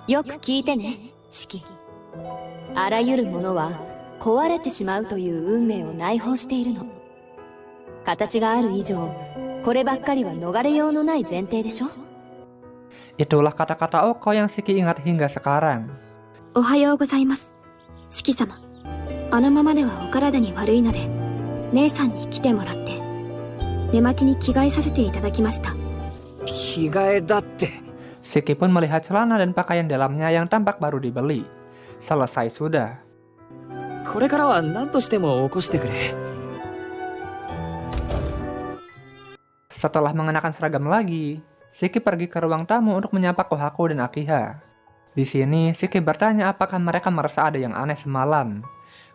よく聞いてね、シキ。あらゆるものは壊れてしまうという運命を内包しているの。形がある以上、こればっかりは逃れようのない前提でしょ。 Itulah kata-kata Oko yang Shiki ingat hingga sekarang. おはようございます。シキ様。あのままではお体に悪いので、姉さんに来てもらって、寝巻きに着替えさせていただきました。着替えだって。Shiki pun melihat celana dan pakaian dalamnya yang tampak baru dibeli. Selesai sudah. これからは何としても起こしてくれ。Setelah mengenakan seragam lagi, Shiki pergi ke ruang tamu untuk menyapa Kohaku dan Akiha. Di sini, Shiki bertanya apakah mereka merasa ada yang aneh semalam,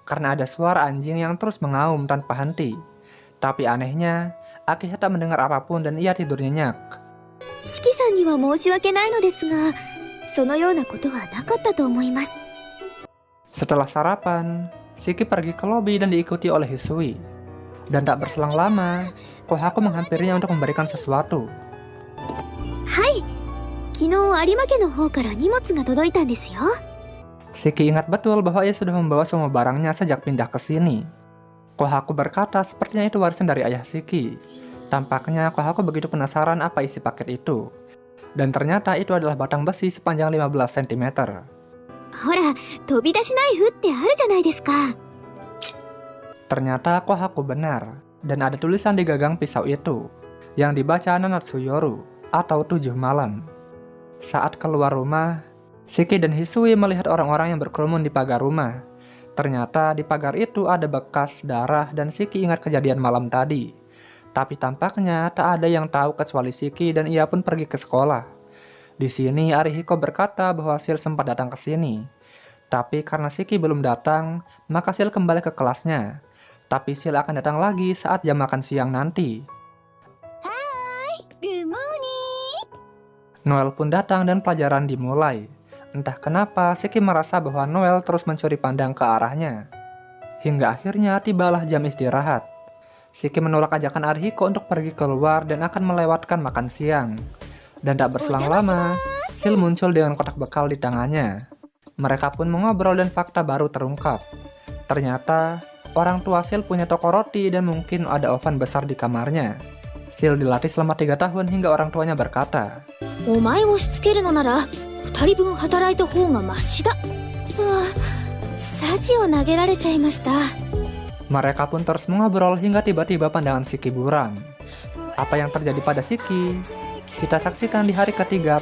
karena ada suara anjing yang terus mengaum tanpa henti. Tapi anehnya, Akiha tak mendengar apapun dan ia tidur nyenyak. シキさんには申し訳ないのですが、そのようなことはなかったと思います。 Setelah sarapan, Shiki pergi ke lobi dan diikuti oleh Hisui. Dan tak berselang lama, Kohaku menghampirinya untuk memberikan sesuatu. はい。昨日有馬家の方から荷物が届いたんですよ。 Shiki ingat betul bahwa ia sudah membawa semua barangnya sejak pindah ke sini. Kohaku berkata sepertinya itu warisan dari ayah Shiki. Tampaknya Kohaku begitu penasaran apa isi paket itu. Dan ternyata itu adalah batang besi sepanjang 15 cm. ほら、飛び出しナイフってあるじゃないですか。 Ternyata Kohaku benar. Dan ada tulisan di gagang pisau itu, yang dibaca Nanatsuyoru, atau 7 malam. Saat keluar rumah, Shiki dan Hisui melihat orang-orang yang berkerumun di pagar rumah. Ternyata di pagar itu ada bekas darah dan Shiki ingat kejadian malam tadi. Tapi tampaknya tak ada yang tahu kecuali Shiki dan ia pun pergi ke sekolah. Di sini Arihiko berkata bahwa Sil sempat datang ke sini. Tapi karena Shiki belum datang, maka Sil kembali ke kelasnya. Tapi Sil akan datang lagi saat jam makan siang nanti. Hai, good morning. Noel pun datang dan pelajaran dimulai. Entah kenapa Shiki merasa bahwa Noel terus mencuri pandang ke arahnya. Hingga akhirnya tibalah jam istirahat. Shiki menolak ajakan Arihiko untuk pergi keluar dan akan melewatkan makan siang. Dan tak berselang lama, Sil muncul dengan kotak bekal di tangannya. Mereka pun mengobrol dan fakta baru terungkap. Ternyata, orang tua Sil punya toko roti dan mungkin ada oven besar di kamarnya. Sil dilatih selama 3 tahun hingga orang tuanya berkata, お前をしつけるのなら、2人分働いた方がマシだ。サジを投げられちゃいました。 Mereka pun terus mengobrol hingga tiba-tiba pandangan Shiki buram. Apa yang terjadi pada Shiki? Kita saksikan di hari ketiga